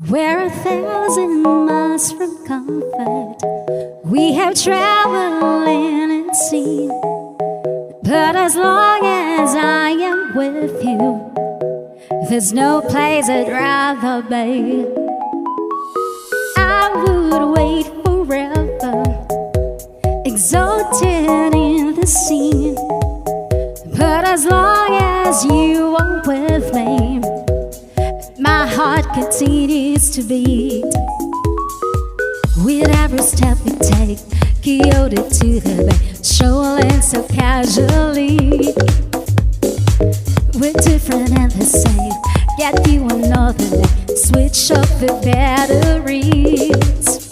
We're 1,000 miles from comfort. We have traveled and seen, but as long as I am with you, there's no place I'd rather be. I would wait forever, exalted in the scene, but as long as you are with me, my heart continues to beat. With every step we take, Kyoto to the bay, strolling so casually. We're different and the same, get you another day, switch up the batteries.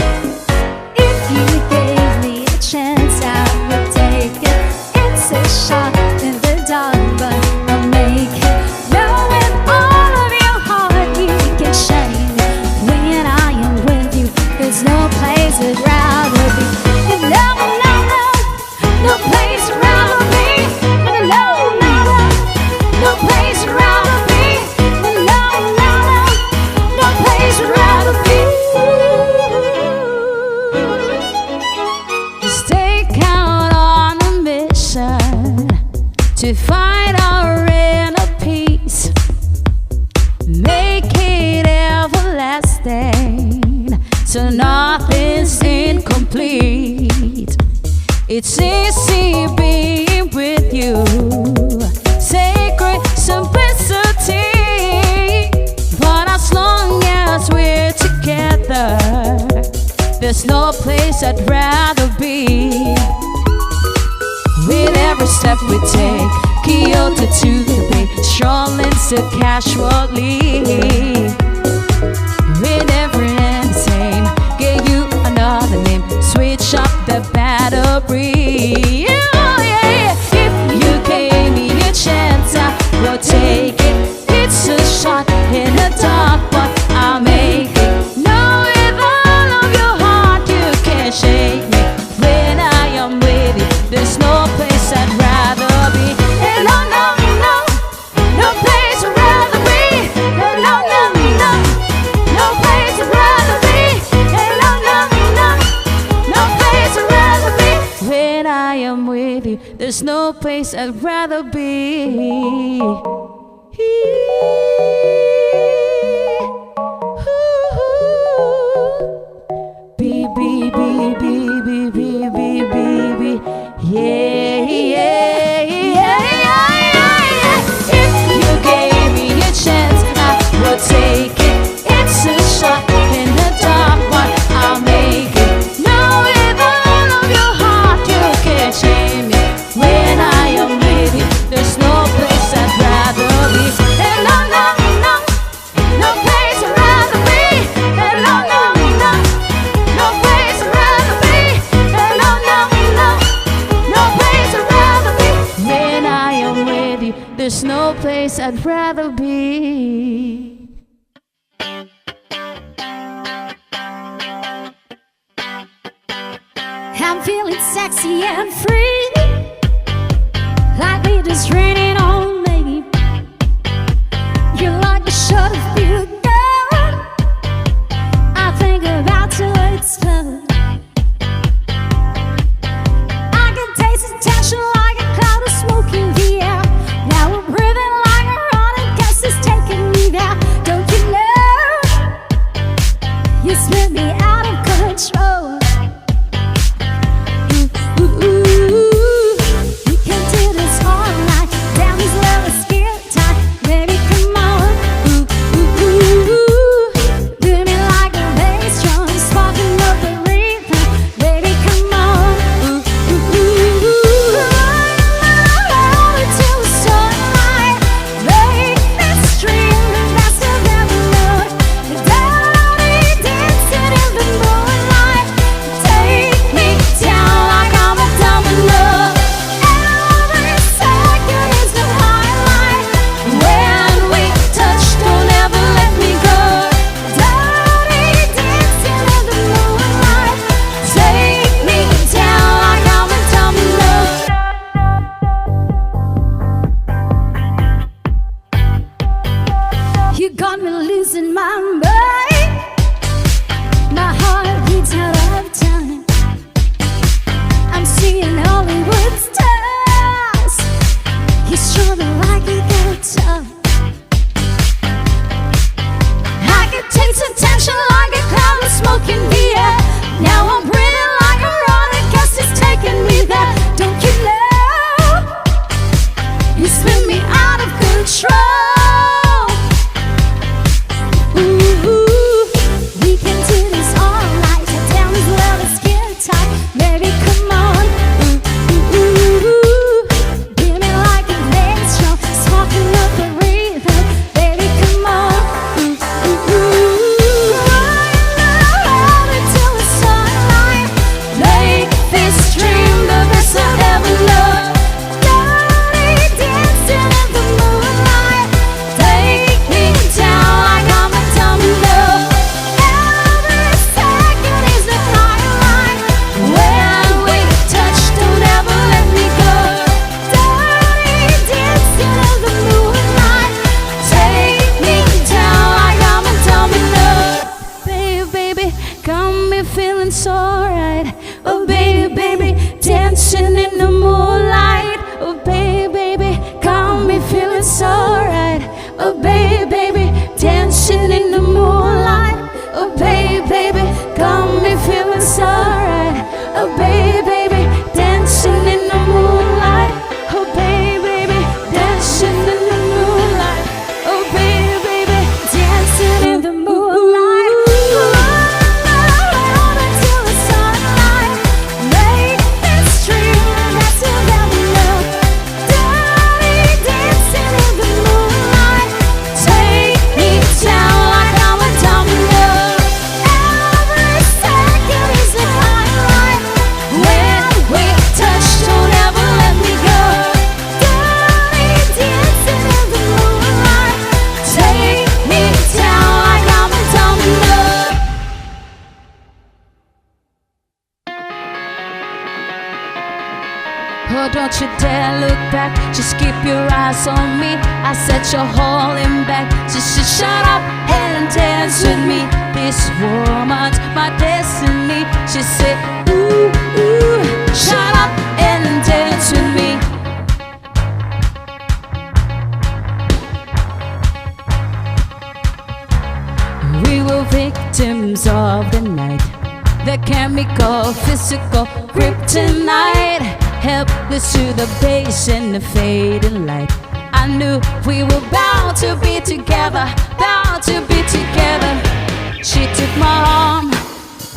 If you gave me a chance, I would take it. It's a shot in the dark, but I'll make it. Knowing all of your heart, you can shame me. When I am with you, there's no place I'd rather be. And no, no, no, no place I'd rather be. And no, no, no, no place I'd rather be. And no, no, no, no place I'd rather be. Stake out on a mission to find our inner peace, make it everlasting, so nothing's incomplete. It's easy being with you, sacred simplicity, but as long as we're together, there's no place I'd rather be. With every step we take, Kyoto to the bay, strolling so casually. With every and the same, get you another name, switch up the battery. Oh, yeah. If you gave me a chance, I will take it. It's a shot in the dark, but I'll make it. Know with all of your heart you can shake me. When I am with you, there's no place I'd rather be. And no, no, no, no place I'd rather be. And no, no, no, no place I'd rather be. And no, no, no, no place I'd rather be. When I am with you, there's no place I'd rather be. Be, be, be, be, be, be, be, be, be. Yeah, yeah, yeah, yeah. If you gave me a chance, I would take it. It's a shot in the dark, but I'll make it. Know with all of your heart you can shame me. When I am with you, there's no place I'd rather be. And no, no, no, no place I'd rather be. And no, no, no, no place I'd rather be. And no, no, no, no place I'd rather be. When I am with you, there's no place I'd rather be. I'm feeling sexy and free, like we just raining on me. You're like a shot of feel good. I think about till it's done. I can taste the tension like a cloud of smoke in the air. Now we're breathing like a running gas is taking me there. Don't you know? You spin me out of control. We can do this all night. Damn, these lovers get tight. Baby, come on. Do me like a bass drum, sparking up the rhythm. Baby, come on. Till the sunlight, make this dream the best I've ever known. Daddy dancing in the moonlight, take me down like I'm a domino. Every second is the highlight. When we touch, don't ever let me go. Daddy dancing in the moonlight, take me down like I'm a domino. You got me losing my mind. strumming like a guitar. I can taste the tension like a cloud of smoke in the air. Now I'm breathing like a roller coaster's taking me there. Don't you know? You spin me out of control. Ooh, we can do this all night. Down as well as get tight. Baby, come on. Give me like a bass drum, sparking up the rhythm. Baby, come on. Run until the sunlight. Make this dream the best I've ever loved. Dirty dancing in the moonlight. Take me down like I'm a domino. Every second is a highlight. When we touch, don't ever let me go. Dirty dancing in the moonlight. Take me down like I'm a domino. Baby, baby, got me feeling so right. Oh, baby, baby, dancing in the moonlight. Oh, baby, baby, got me feeling so right. Oh, baby, baby, dancing in the moonlight. Oh, baby, baby, got me feeling so right. Oh, baby, baby, dancing in the moonlight. Oh, baby, baby, dancing in the moonlight. Oh, baby, baby, dancing in the moonlight. Run until the sunlight. Make this dream the best you've ever known. Dirty dancing in the moonlight. Take me down like I'm a domino. Every second is a highlight. When we touch, don't ever let me go. Dirty dancing in the moonlight. Take me down like I'm a domino. Oh, don't you dare look back, just keep your eyes on me. I said you're holding back, just shut up and dance with me. This woman's my destiny. She said, ooh, ooh, shut up and dance with me. We were victims of the night, the chemical, physical kryptonite, helpless to the base and the fading light. I knew we were bound to be together, bound to be together. She took my arm,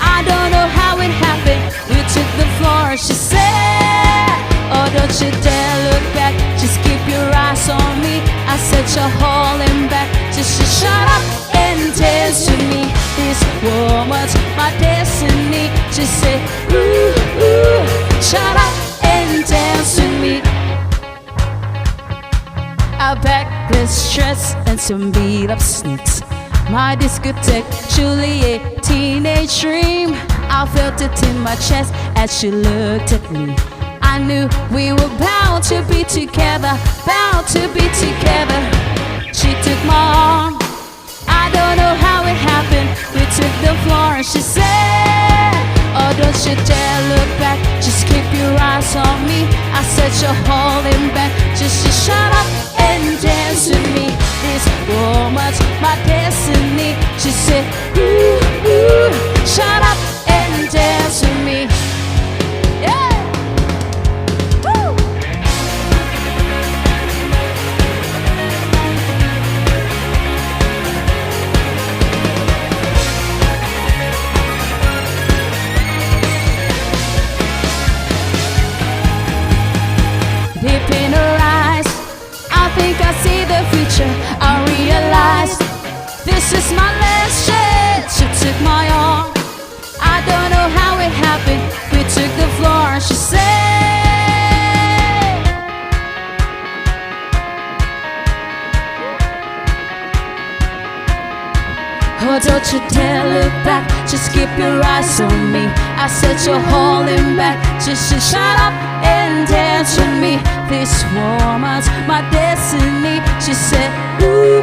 I don't know how it happened. We took the floor, she said, oh, don't you dare look back, just keep your eyes on me. I said you're holding back, just shut up and dance with me. This woman's my destiny. She said, ooh, ooh, shut up and dance with me. I packed this dress and some beat up sneaks. My discotheque, Juliet, teenage dream. I felt it in my chest as she looked at me. I knew we were bound to be together, bound to be together. She took my arm, I don't know how it happened. We took the floor and she said, oh, don't you dare look back, just keep your eyes on me. I said you're holding back, just shut up and dance with me. This woman's my destiny. She said, ooh, ooh, shut up and dance with me. Yeah. Woo. Deep in her eyes, I think I see the future. I realize this is my last chance. She took my arm, I don't know how it happened. We took the floor and she said, oh, don't you dare look back, just keep your eyes on me. I said you're holding back, just shut up and dance with me. This woman's my destiny. She said, ooh,